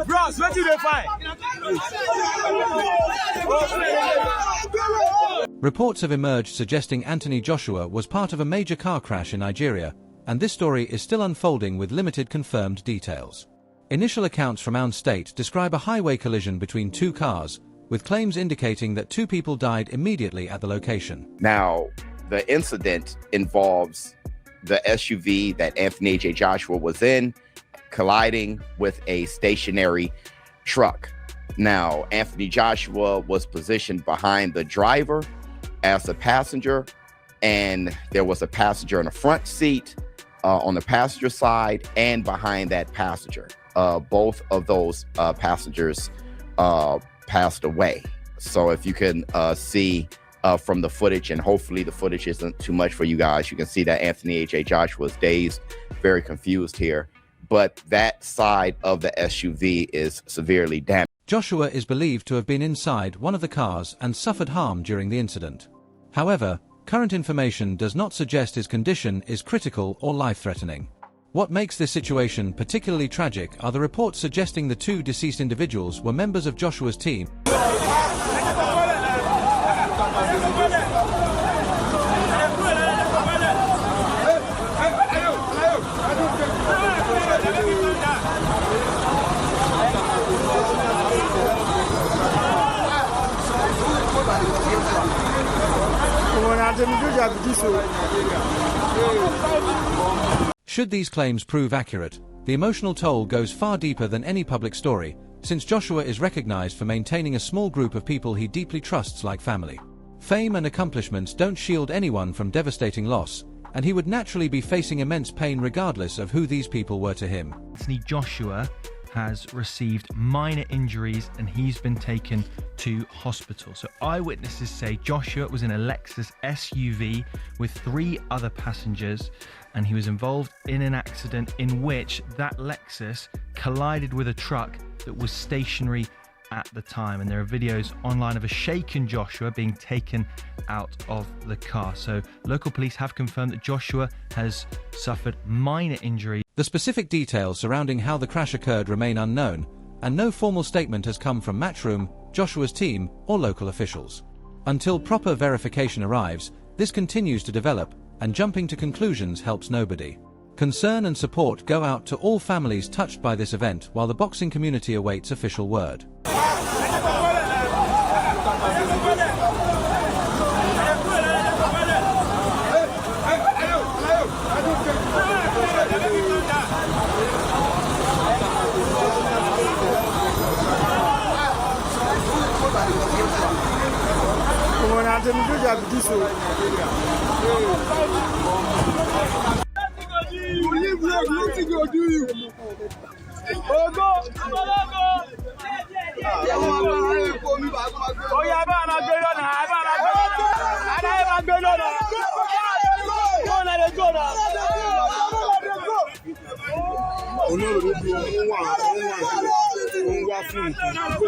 Bros, what did they find? Reports have emerged suggesting Anthony Joshua was part of a major car crash in Nigeria, and this story is still unfolding with limited confirmed details. Initial accounts from Osun State describe a highway collision between two cars, with claims indicating that two people died immediately at the location. Now, the incident involves the SUV that Anthony A.J. Joshua was in colliding with a stationary truck. Now, Anthony Joshua was positioned behind the driver as a passenger, and there was a passenger in the front seat on the passenger side and behind that passenger. Both of those passengers passed away. So if you can see from the footage, and hopefully the footage isn't too much for you guys, you can see that Anthony A.J. Joshua is dazed, very confused here. But that side of the SUV is severely damaged. Joshua is believed to have been inside one of the cars and suffered harm during the incident. However, current information does not suggest his condition is critical or life-threatening. What makes this situation particularly tragic are the reports suggesting the two deceased individuals were members of Joshua's team. Should these claims prove accurate, the emotional toll goes far deeper than any public story, since Joshua is recognized for maintaining a small group of people he deeply trusts like family. Fame and accomplishments don't shield anyone from devastating loss, and he would naturally be facing immense pain regardless of who these people were to him. Anthony Joshua has received minor injuries and he's been taken to hospital. So eyewitnesses say Joshua was in a Lexus SUV with 3 other passengers, and he was involved in an accident in which that Lexus collided with a truck that was stationary at the time. And there are videos online of a shaken Joshua being taken out of the car. So local police have confirmed that Joshua has suffered minor injuries. The specific details surrounding how the crash occurred remain unknown, and no formal statement has come from Matchroom, Joshua's team, or local officials. Until proper verification arrives, this continues to develop, and jumping to conclusions helps nobody. Concern and support go out to all families touched by this event, while the boxing community awaits official word.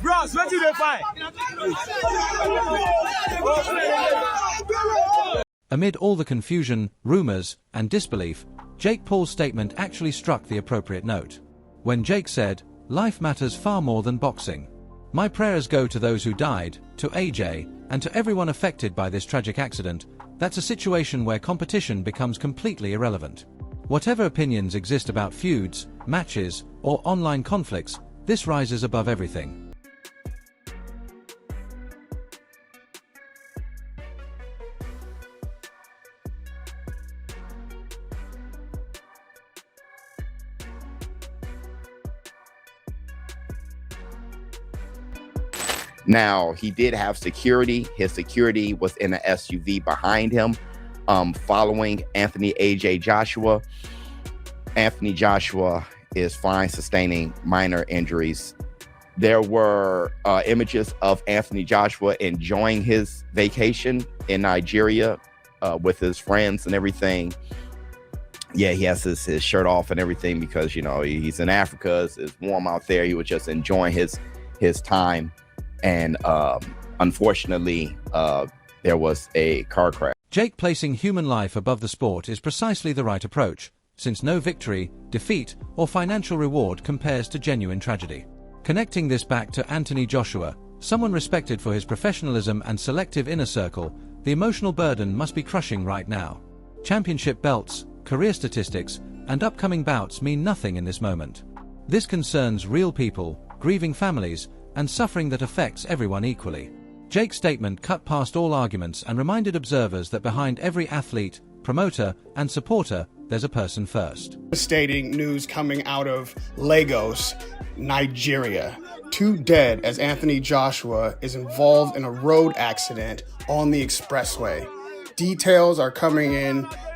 Bros, what did they find? Amid all the confusion, rumors, and disbelief, Jake Paul's statement actually struck the appropriate note. When Jake said, "Life matters far more than boxing. My prayers go to those who died, to AJ, and to everyone affected by this tragic accident," that's a situation where competition becomes completely irrelevant. Whatever opinions exist about feuds, matches, or online conflicts, this rises above everything. Now, he did have security. His security was in an SUV behind him, following Anthony A.J. Joshua. Anthony Joshua is fine, sustaining minor injuries There were images of Anthony Joshua enjoying his vacation in Nigeria with his friends and everything. Yeah, he has his shirt off and everything because, you know, he's in Africa. It's warm out there. He was just enjoying his time. And unfortunately, there was a car crash. Jake placing human life above the sport is precisely the right approach, since no victory, defeat, or financial reward compares to genuine tragedy. Connecting this back to Anthony Joshua, someone respected for his professionalism and selective inner circle, the emotional burden must be crushing right now. Championship belts, career statistics, and upcoming bouts mean nothing in this moment. This concerns real people, grieving families, and suffering that affects everyone equally. Jake's statement cut past all arguments and reminded observers that behind every athlete, promoter, and supporter, there's a person first. Devastating news coming out of Lagos, Nigeria. 2 dead as Anthony Joshua is involved in a road accident on the expressway. Details are coming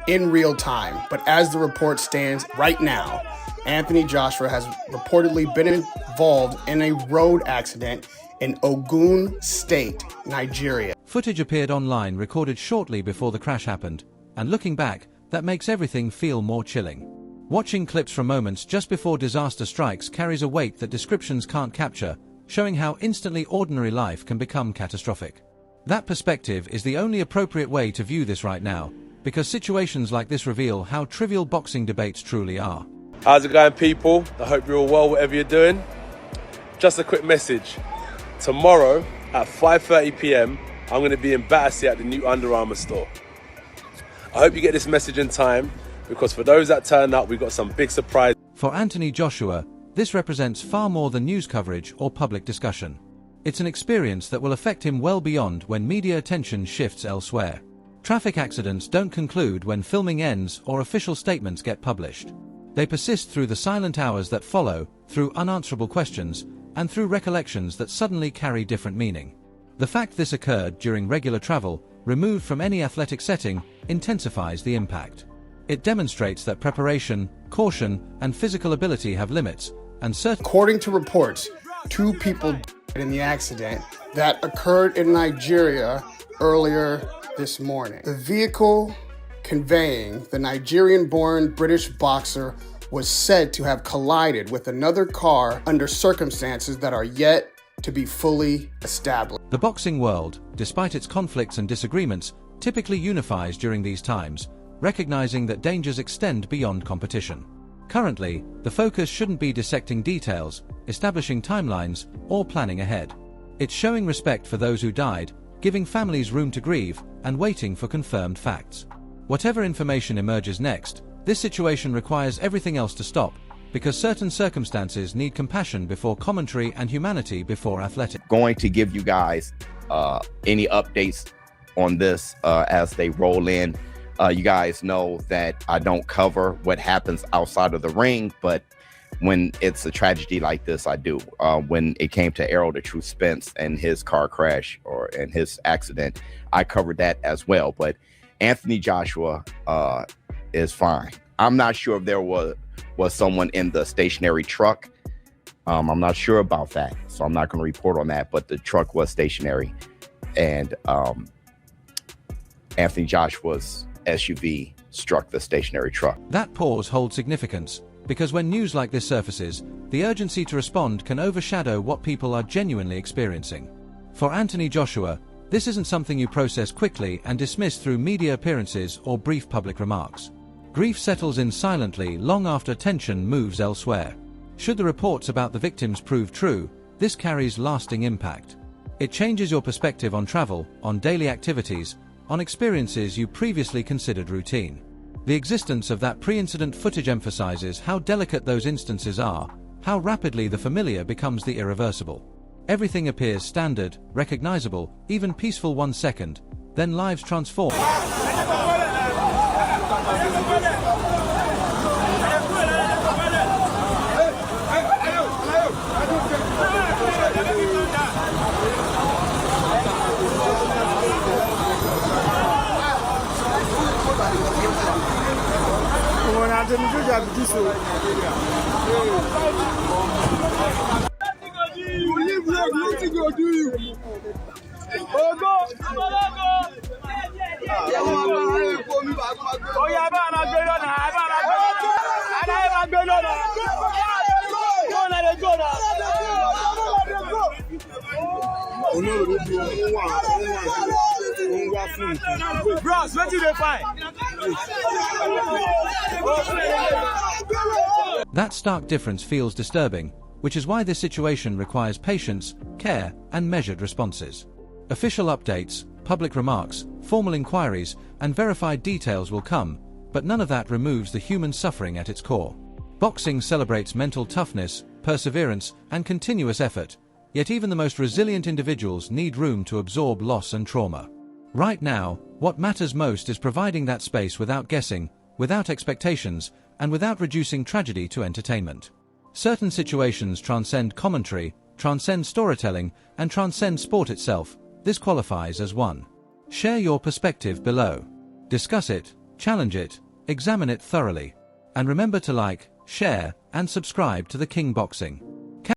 in real time, but as the report stands right now, Anthony Joshua has reportedly been involved in a road accident in Ogun State, Nigeria. Footage appeared online recorded shortly before the crash happened, and looking back, that makes everything feel more chilling. Watching clips from moments just before disaster strikes carries a weight that descriptions can't capture, showing how instantly ordinary life can become catastrophic. That perspective is the only appropriate way to view this right now, because situations like this reveal how trivial boxing debates truly are. How's it going, people? I hope you're all well, whatever you're doing. Just a quick message. Tomorrow at 5:30 p.m, I'm going to be in Battersea at the new Under Armour store. I hope you get this message in time, because for those that turn up, we've got some big surprise. For Anthony Joshua, this represents far more than news coverage or public discussion. It's an experience that will affect him well beyond when media attention shifts elsewhere. Traffic accidents don't conclude when filming ends or official statements get published. They persist through the silent hours that follow, through unanswerable questions, and through recollections that suddenly carry different meaning. The fact this occurred during regular travel, removed from any athletic setting, intensifies the impact. It demonstrates that preparation, caution, and physical ability have limits, and According to reports, 2 people died in the accident that occurred in Nigeria earlier this morning. The vehicle conveying the Nigerian-born British boxer was said to have collided with another car under circumstances that are yet to be fully established. The boxing world, despite its conflicts and disagreements, typically unifies during these times, recognizing that dangers extend beyond competition. Currently, the focus shouldn't be dissecting details, establishing timelines, or planning ahead. It's showing respect for those who died, giving families room to grieve, and waiting for confirmed facts. Whatever information emerges next, this situation requires everything else to stop, because certain circumstances need compassion before commentary and humanity before athletics. Going to give you guys any updates on this as they roll in. You guys know that I don't cover what happens outside of the ring, but when it's a tragedy like this, I do. When it came to Errol the True Spence and his car crash and his accident, I covered that as well. But Anthony Joshua is fine. I'm not sure if there was someone in the stationary truck. I'm not sure about that, so I'm not going to report on that, but the truck was stationary, and Anthony Joshua's SUV struck the stationary truck. That pause holds significance, because when news like this surfaces, the urgency to respond can overshadow what people are genuinely experiencing. For Anthony Joshua, this isn't something you process quickly and dismiss through media appearances or brief public remarks. Grief settles in silently long after attention moves elsewhere. Should the reports about the victims prove true, this carries lasting impact. It changes your perspective on travel, on daily activities, on experiences you previously considered routine. The existence of that pre-incident footage emphasizes how delicate those instances are, how rapidly the familiar becomes the irreversible. Everything appears standard, recognizable, even peaceful 1 second, then lives transform. Bros, what you dey find? That stark difference feels disturbing, which is why this situation requires patience, care, and measured responses. Official updates, public remarks, formal inquiries, and verified details will come, but none of that removes the human suffering at its core. Boxing celebrates mental toughness, perseverance, and continuous effort, yet even the most resilient individuals need room to absorb loss and trauma. Right now, what matters most is providing that space without guessing, without expectations, and without reducing tragedy to entertainment. Certain situations transcend commentary, transcend storytelling, and transcend sport itself. This qualifies as one. Share your perspective below. Discuss it, challenge it, examine it thoroughly. And remember to like, share, and subscribe to The King Boxing.